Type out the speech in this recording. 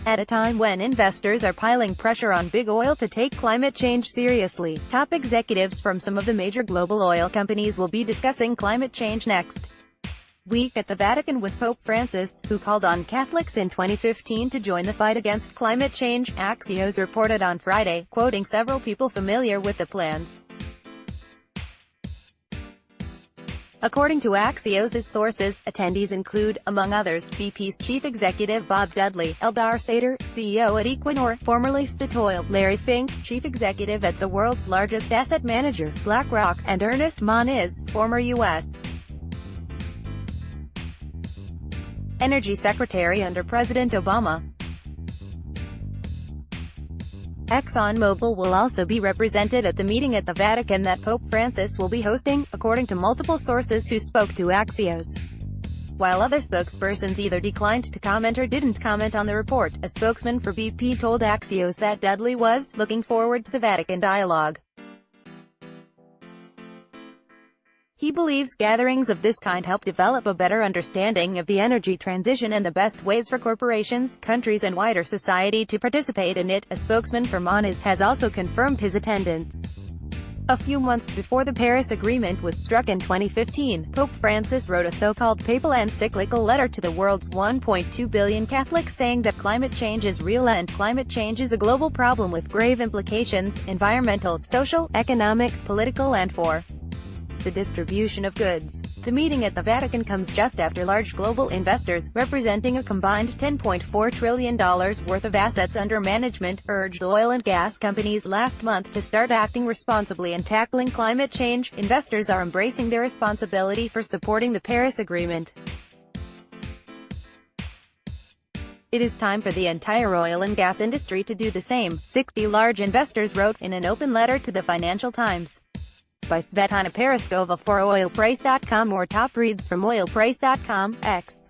At a time when investors are piling pressure on big oil to take climate change seriously, top executives from some of the major global oil companies will be discussing climate change next week at the Vatican with Pope Francis, who called on Catholics in 2015 to join the fight against climate change, Axios reported on Friday, quoting several people familiar with the plans. According to Axios' sources, attendees include, among others, BP's chief executive Bob Dudley, Eldar Sætre, CEO at Equinor, formerly Statoil, Larry Fink, chief executive at the world's largest asset manager, BlackRock, and Ernest Moniz, former U.S. Energy Secretary under President Obama. ExxonMobil will also be represented at the meeting at the Vatican that Pope Francis will be hosting, according to multiple sources who spoke to Axios. While other spokespersons either declined to comment or didn't comment on the report, a spokesman for BP told Axios that Dudley was looking forward to the Vatican dialogue. He believes gatherings of this kind help develop a better understanding of the energy transition and the best ways for corporations, countries and wider society to participate in it. A spokesman for Moniz has also confirmed his attendance. A few months before the Paris Agreement was struck in 2015, Pope Francis wrote a so-called papal encyclical letter to the world's 1.2 billion Catholics saying that climate change is real and climate change is a global problem with grave implications, environmental, social, economic, political and for the distribution of goods. The meeting at the Vatican comes just after large global investors, representing a combined $10.4 trillion worth of assets under management, urged oil and gas companies last month to start acting responsibly and tackling climate change. Investors are embracing their responsibility for supporting the Paris Agreement. It is time for the entire oil and gas industry to do the same, 60 large investors wrote in an open letter to the Financial Times. By Svetlana Peruskova for oilprice.com or top reads from oilprice.com, X.